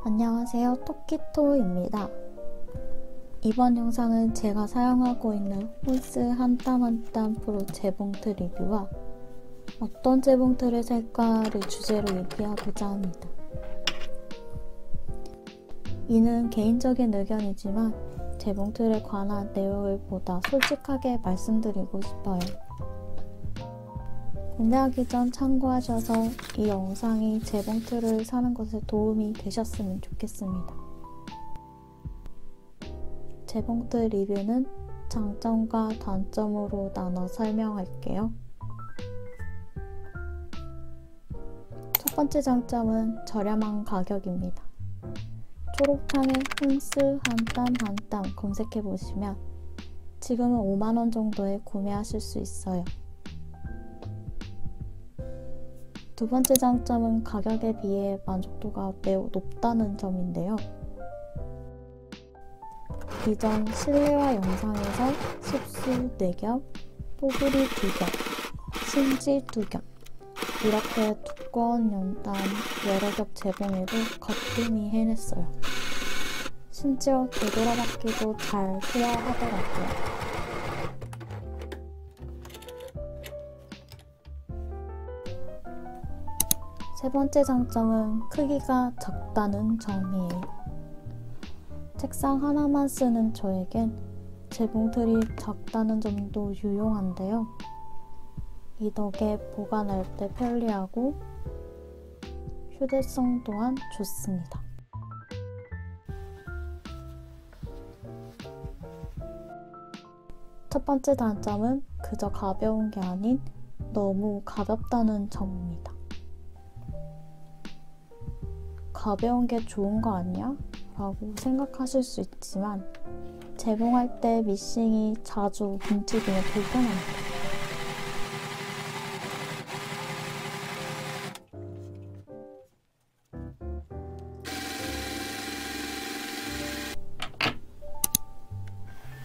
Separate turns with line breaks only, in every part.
안녕하세요, 토끼토입니다. 이번 영상은 제가 사용하고 있는 홀스 한 땀 한 땀 프로 재봉틀 리뷰와 어떤 재봉틀을 살까를 주제로 얘기하고자 합니다. 이는 개인적인 의견이지만 재봉틀에 관한 내용을 보다 솔직하게 말씀드리고 싶어요. 구매하기 전 참고하셔서 이 영상이 재봉틀을 사는 것에 도움이 되셨으면 좋겠습니다. 재봉틀 리뷰는 장점과 단점으로 나눠 설명할게요. 첫 번째 장점은 저렴한 가격입니다. 초록창에 홀스 한 땀 한 땀 검색해보시면 지금은 5만원 정도에 구매하실 수 있어요. 두 번째 장점은 가격에 비해 만족도가 매우 높다는 점인데요. 이전 실내화 영상에서 습수 4겹, 뽀글이 2겹, 심지 2겹 이렇게 두꺼운 연단 여러 겹 재봉에도 거뜬히 해냈어요. 심지어 되돌아받기도 잘 소화하더라고요. 세 번째 장점은 크기가 작다는 점이에요. 책상 하나만 쓰는 저에겐 재봉틀이 작다는 점도 유용한데요. 이 덕에 보관할 때 편리하고 휴대성 또한 좋습니다. 첫 번째 단점은 그저 가벼운 게 아닌 너무 가볍다는 점입니다. 가벼운 게 좋은 거 아니야? 라고 생각하실 수 있지만 재봉할 때 미싱이 자주 움직이면 불편합니다.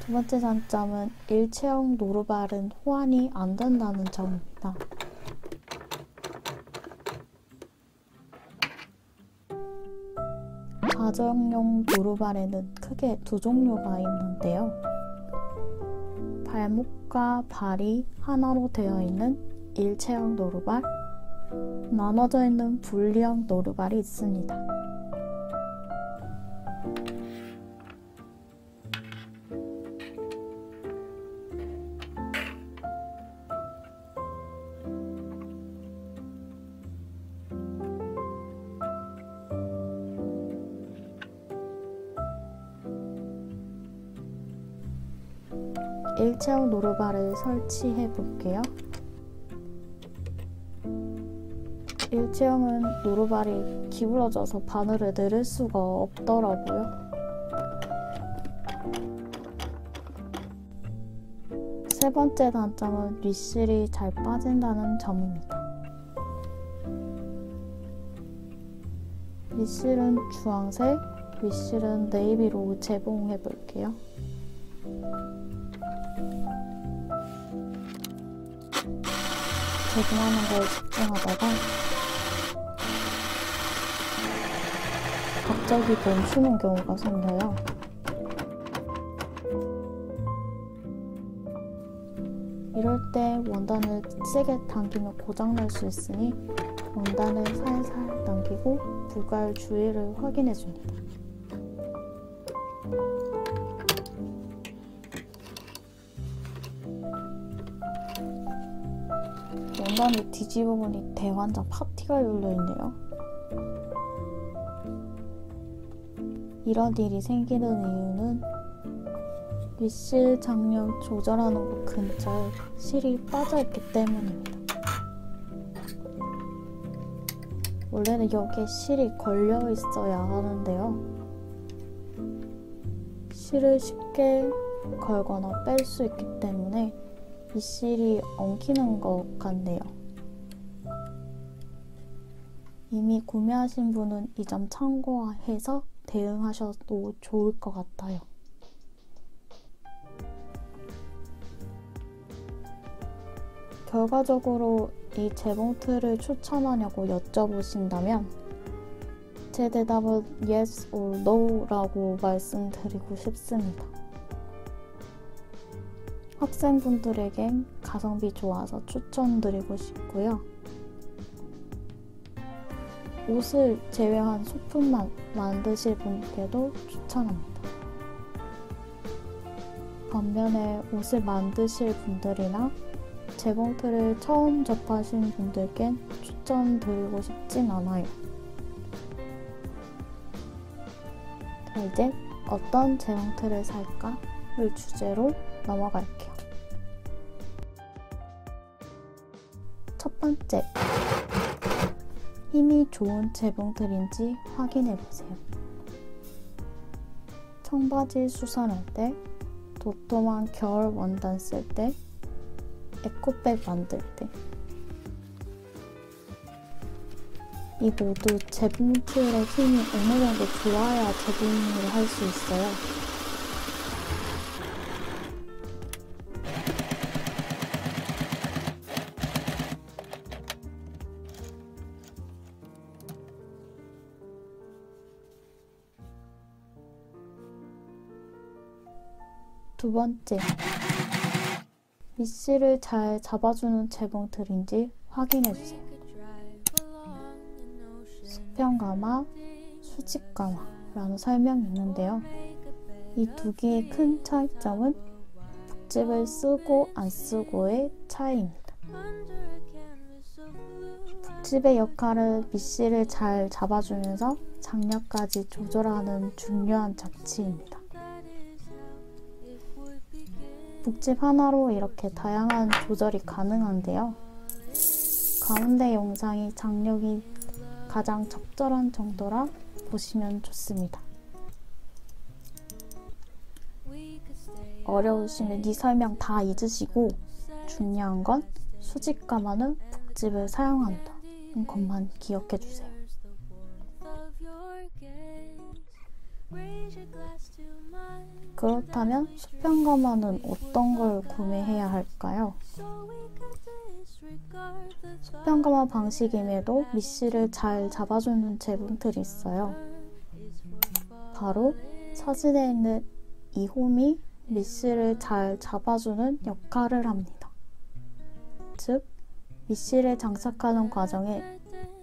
두 번째 장점은 일체형 노루발은 호환이 안 된다는 점입니다. 가정용 노루발에는 크게 두 종류가 있는데요. 발목과 발이 하나로 되어 있는 일체형 노루발, 나눠져 있는 분리형 노루발이 있습니다. 일체형 노루발을 설치해 볼게요. 일체형은 노루발이 기울어져서 바늘을 내릴 수가 없더라고요. 세 번째 단점은 윗실이 잘 빠진다는 점입니다. 윗실은 주황색, 윗실은 네이비로 재봉해 볼게요. 재봉하는 걸 집중하다가 갑자기 멈추는 경우가 생겨요. 이럴 때 원단을 세게 당기면 고장날 수 있으니 원단을 살살 당기고 불갈 주의를 확인해줍니다. 원단을 뒤집어 보니 대환장 파티가 열려있네요. 이런 일이 생기는 이유는 윗실 장력 조절하는 곳 근처에 실이 빠져있기 때문입니다. 원래는 여기에 실이 걸려 있어야 하는데요. 실을 쉽게 걸거나 뺄 수 있기 때문에 윗실이 엉키는 것 같네요. 이미 구매하신 분은 이 점 참고해서 대응하셔도 좋을 것 같아요. 결과적으로 이 재봉틀을 추천하냐고 여쭤보신다면 제 대답은 yes or no 라고 말씀드리고 싶습니다. 학생분들에겐 가성비 좋아서 추천드리고 싶고요. 옷을 제외한 소품만 만드실 분께도 추천합니다. 반면에 옷을 만드실 분들이나 재봉틀을 처음 접하신 분들께는 추천드리고 싶진 않아요. 자, 이제 어떤 재봉틀을 살까를 주제로 넘어갈게요. 첫 번째, 힘이 좋은 재봉틀인지 확인해보세요. 청바지 수선할 때, 도톰한 겨울 원단 쓸 때, 에코백 만들 때, 이 모두 재봉틀의 힘이 어느 정도 좋아야 재봉을 할 수 있어요. 두 번째, 밑실을 잘 잡아주는 재봉틀인지 확인해주세요. 수평가마, 수직가마라는 설명이 있는데요. 이 두 개의 큰 차이점은 북집을 쓰고 안 쓰고의 차이입니다. 북집의 역할은 밑실을 잘 잡아주면서 장력까지 조절하는 중요한 장치입니다. 북집 하나로 이렇게 다양한 조절이 가능한데요. 가운데 영상이 장력이 가장 적절한 정도라 보시면 좋습니다. 어려우시면 이 설명 다 잊으시고 중요한 건 수직가마는 북집을 사용한다는 것만 기억해 주세요. 그렇다면 수평가마는 어떤 걸 구매해야 할까요? 수평가마 방식임에도 밑실을 잘 잡아주는 재봉틀이 있어요. 바로 사진에 있는 이 홈이 밑실을 잘 잡아주는 역할을 합니다. 즉, 밑실을 장착하는 과정에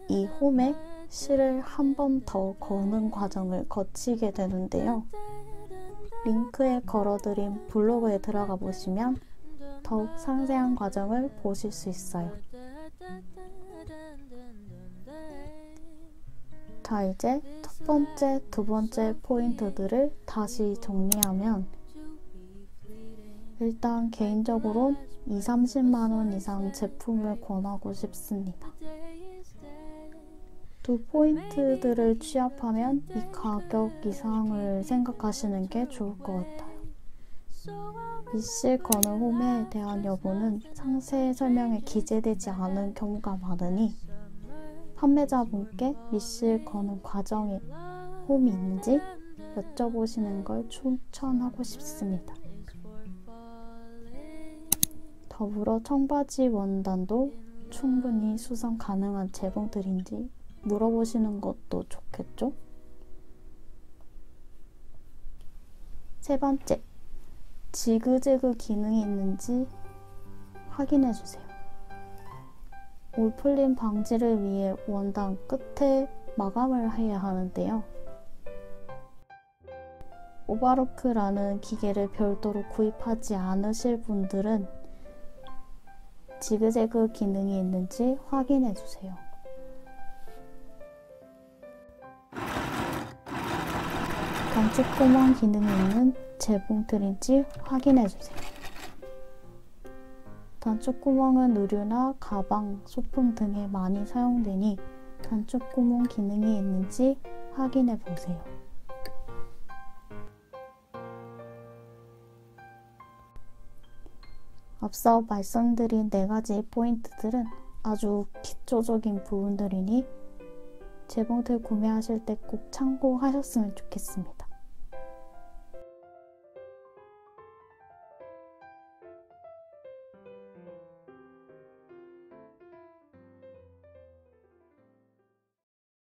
이 홈에 실을 한 번 더 거는 과정을 거치게 되는데요. 링크에 걸어드린 블로그에 들어가 보시면 더욱 상세한 과정을 보실 수 있어요. 자, 이제 첫 번째, 두 번째 포인트들을 다시 정리하면 일단 개인적으로는 20-30만원 이상 제품을 권하고 싶습니다. 두 포인트들을 취합하면 이 가격 이상을 생각하시는 게 좋을 것 같아요. 밑실 거는 홈에 대한 여부는 상세 설명에 기재되지 않은 경우가 많으니 판매자분께 밑실 거는 과정에 홈이 있는지 여쭤보시는 걸 추천하고 싶습니다. 더불어 청바지 원단도 충분히 수선 가능한 재봉틀인지 물어보시는 것도 좋겠죠? 세 번째, 지그재그 기능이 있는지 확인해주세요. 올풀림 방지를 위해 원단 끝에 마감을 해야 하는데요. 오버로크라는 기계를 별도로 구입하지 않으실 분들은 지그재그 기능이 있는지 확인해주세요. 단축구멍 기능이 있는 재봉틀인지 확인해주세요. 단축구멍은 의류나 가방, 소품 등에 많이 사용되니 단축구멍 기능이 있는지 확인해보세요. 앞서 말씀드린 4가지 포인트들은 아주 기초적인 부분들이니 재봉틀 구매하실 때 꼭 참고하셨으면 좋겠습니다.